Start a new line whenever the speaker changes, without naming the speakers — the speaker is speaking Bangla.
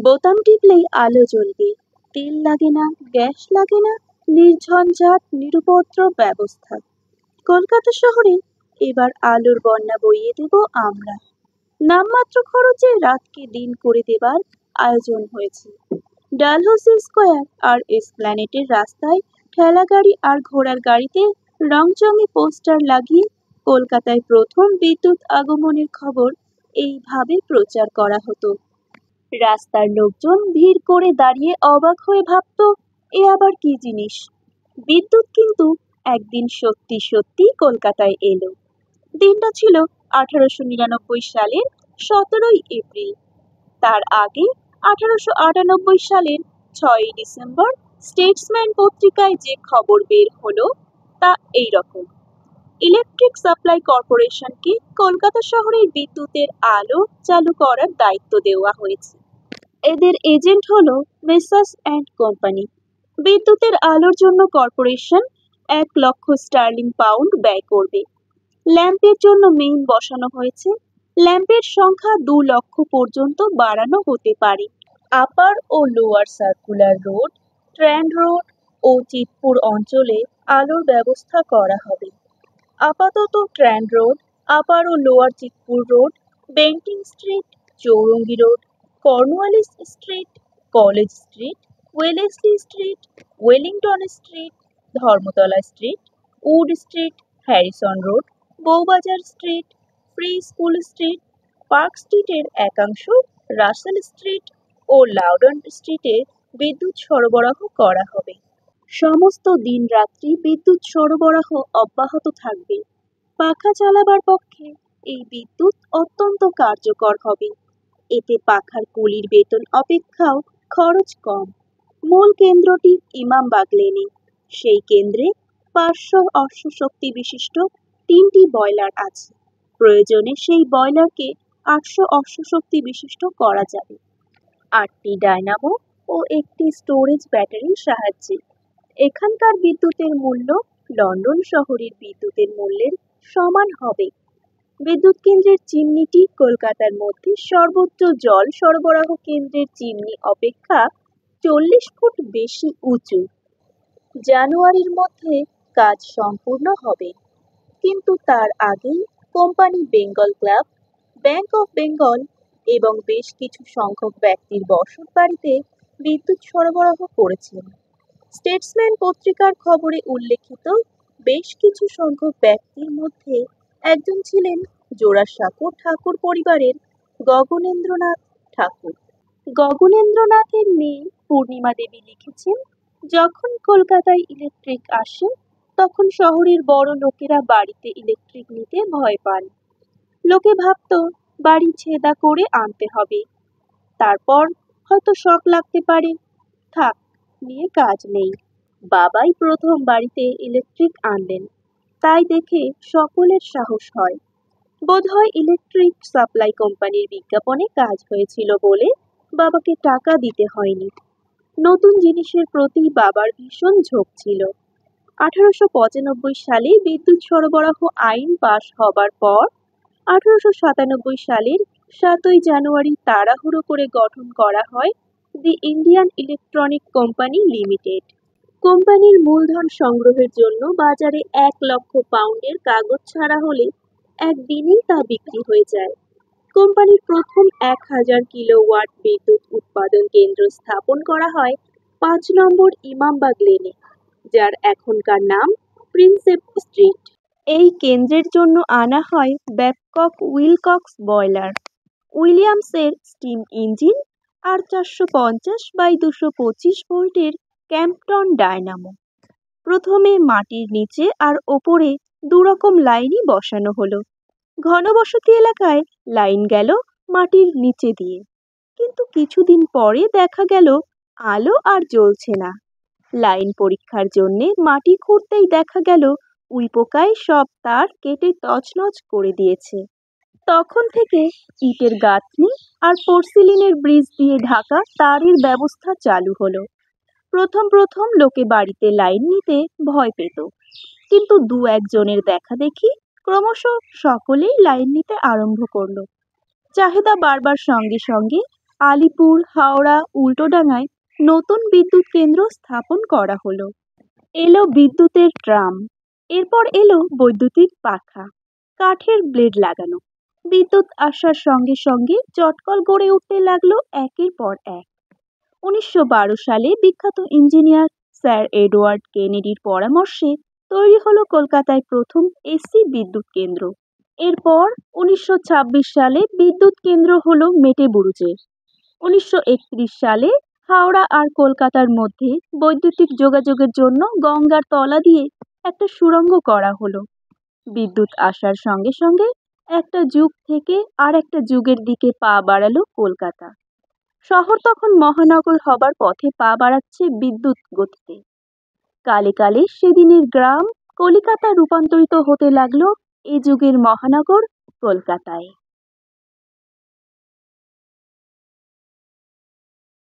বোতাম টিপলেই আলো জ্বলবে। তেল লাগে না, গ্যাস লাগে না, নির্ঝঞ্ঝাট নিরুপদ্রব ব্যবস্থা। কলকাতা শহরে এবার আলোর বন্যা বইয়ে দেব আমরা। নামমাত্র খরচে রাতকে দিন করে দেবার আয়োজন হয়েছে। ডালহৌসি স্কোয়ার আর এসপ্ল্যানেটের রাস্তায় ঠেলাগাড়ি আর ঘোড়ার গাড়িতে রংচঙে পোস্টার লাগিয়ে কলকাতায় প্রথম বিদ্যুৎ আগমনের খবর এইভাবে প্রচার করা হতো। রাস্তার লোকজন ভিড় করে দাঁড়িয়ে অবাক হয়ে ভাবতো, এ আবার কি জিনিস। বিদ্যুৎ কিন্তু একদিন সত্যি সত্যি কলকাতায় এলো। দিনটা ছিল 1899 সালের 17ই এপ্রিল। তার আগে 1898 সালের 6ই ডিসেম্বর স্টেটসম্যান পত্রিকায় যে খবর বের হলো তা এই রকম। ইলেকট্রিক সাপ্লাই কর্পোরেশনকে কলকাতা শহরের বিদ্যুতের আলো চালু করার দায়িত্ব দেওয়া হয়েছে। এদের এজেন্ট হলো মেসার্স অ্যান্ড কোম্পানি। বিদ্যুতের আলোর জন্য কর্পোরেশন 1 লক্ষ স্টার্লিং পাউন্ড ব্যয় করবে। ল্যাম্পের জন্য মেইন বসানো হয়েছে। ল্যাম্পের সংখ্যা 2 লক্ষ পর্যন্ত বাড়ানো হতে পারে। আপার ও Lower Circular Road, Strand Road ও চিতপুর অঞ্চলে আলোর ব্যবস্থা করা হবে। আপাতত ট্র্যান্ড রোড, আপার ও Lower Chitpur Road, Bentinck Street, Chowringhee Road, Cornwallis Street, College Street, Wellesley Street, Wellington Street, Dharmatala Street, Wood Street, Harrison Road, Bowbazar Street, Free School Street, Park স্ট্রিটের একাংশ, রাসেল স্ট্রিট ও লাউডন স্ট্রিটে বিদ্যুৎ সরবরাহ করা হবে। সমস্ত দিন রাত্রি বিদ্যুৎ সরবরাহ অব্যাহত থাকবে। পাখা চালাবার পক্ষে এই বিদ্যুৎ অত্যন্ত কার্যকর হবে। এতে পাখার কুলির বেতন অপেক্ষাও খরচ কম। মূল কেন্দ্রটি ইমামবাগ লেনে। সেই কেন্দ্রে 500 অশ্বশক্তি বিশিষ্ট 3টি বয়লার আছে। প্রয়োজনে সেই বয়লারকে 800 অশ্বশক্তি বিশিষ্ট করা যাবে। 8টি ডায়নামো ও একটি স্টোরেজ ব্যাটারির সাহায্যে। এখানকার বিদ্যুতের মূল্য লন্ডন শহরের বিদ্যুতের মূল্যের সমান হবে। বিদ্যুৎ কেন্দ্রের চিমনিটি কলকাতার মধ্যে সর্বোচ্চ জল সরবরাহ কেন্দ্রের চিমনি অপেক্ষা 40 ফুট বেশি উঁচু। জানুয়ারির মধ্যে কাজ সম্পূর্ণ হবে, কিন্তু তার আগেই company Bengal club, bank of Bengal এবং বেশ কিছু সংখ্যক ব্যক্তির বসত বাড়িতে বিদ্যুৎ সরবরাহ করেছেন। স্টেটসম্যান পত্রিকার খবরে উল্লেখিত বেশ কিছু সংখ্যক ব্যক্তির মধ্যে একজন ছিলেন জোড়াসাঁকো ঠাকুর পরিবারের গগনেন্দ্রনাথ ঠাকুর। গগনেন্দ্রনাথের মেয়ে পূর্ণিমা দেবী লিখেছেন, যখন কলকাতায় ইলেকট্রিক আসে তখন শহরের বড় লোকেরা বাড়িতে ইলেকট্রিক নিতে ভয় পান। লোকে ভাবত বাড়ি ছেদা করে আনতে হবে, তারপর হয়তো শক লাগতে পারে, থাক নিয়ে কাজ নেই। বাবাই প্রথম বাড়িতে ইলেকট্রিক আনলেন, তাই দেখে সকলের সাহস হয়। বোধহয় ইলেকট্রিক সাপ্লাই কোম্পানির বিজ্ঞাপনে কাজ হয়েছিল বলে বাবাকে টাকা দিতে হয়নি। নতুন জিনিসের প্রতি বাবার ভীষণ ঝোঁক ছিল। 1895 সালে বিদ্যুৎ সরবরাহ আইন পাশ হবার পর 1897 সালের 7ই জানুয়ারি তাড়াহুড়ো করে গঠন করা হয় the Indian electronic company limited. কোম্পানির মূলধন সংগ্রহের জন্য বাজারে 1 লক্ষ পাউন্ডের কাগজ ছাড়া হলে একদিনেই তা বিক্রি হয়ে যায়। কোম্পানির প্রথম 1000 কিলোওয়াট বিদ্যুৎ উৎপাদন কেন্দ্র স্থাপন করা হয় 5 নম্বর ইমামবাগ লেনে, যার এখনকার নাম প্রিন্সেপ স্ট্রিট। এই কেন্দ্রের জন্য আনা হয় ব্যাবকক উইলকক্স বয়লার, উইলিয়ামসের স্টিম ইঞ্জিন আর 450/225 ভোল্টের ক্যাম্পটন ডায়নামো। প্রথমে মাটির নিচে আর ওপরে দুরকম লাইনই বসানো হলো। ঘনবসতি এলাকায় লাইন গেল মাটির নিচে দিয়ে, কিন্তু কিছুদিন পরে দেখা গেল আলো আর জ্বলছে না। লাইন পরীক্ষার জন্যে মাটি খুঁড়তেই দেখা গেল উইপোকায় সব তার কেটে তছনছ করে দিয়েছে। তখন থেকে ইটের গাঁথনি আর পোর্সিলিনের ব্রিজ দিয়ে ঢাকা তারের ব্যবস্থা চালু হলো। প্রথম প্রথম লোকে বাড়িতে লাইন নিতে ভয় পেত, কিন্তু 2-1 জনের দেখা দেখি ক্রমশ সকলেই লাইন নিতে আরম্ভ করলো। চাহিদা বাড়বার সঙ্গে সঙ্গে আলিপুর, হাওড়া, উল্টোডাঙায় নতুন বিদ্যুৎ কেন্দ্র স্থাপন করা হলো। এলো বিদ্যুতের ট্রাম, এরপর এলো বৈদ্যুতিক পাখা, কাঠের ব্লেড লাগানো। বিদ্যুৎ আসার সঙ্গে সঙ্গে চটকল গড়ে উঠতে লাগলো একের পর এক। 1912 সালে বিখ্যাত ইঞ্জিনিয়ার স্যার এডওয়ার্ড কেনেডির পরামর্শে তৈরি হলো কলকাতায় প্রথম এসি বিদ্যুৎ কেন্দ্র। এরপর 1926 সালে বিদ্যুৎ কেন্দ্র হলো মেটেবুরুজে। 1931 সালে হাওড়া আর কলকাতার মধ্যে বৈদ্যুতিক যোগাযোগের জন্য গঙ্গার তলা দিয়ে একটা সুড়ঙ্গ করা হলো। বিদ্যুৎ আসার সঙ্গে সঙ্গে একটা যুগ থেকে আর একটা যুগের দিকে পা বাড়ালো কলকাতা। শহর তখন মহানগর হবার পথে পা বাড়াচ্ছে বিদ্যুৎ গতিতে। কালে কালে সেদিনের গ্রাম কলিকাতা রূপান্তরিত হতে লাগলো এ যুগের মহানগর কলকাতায়।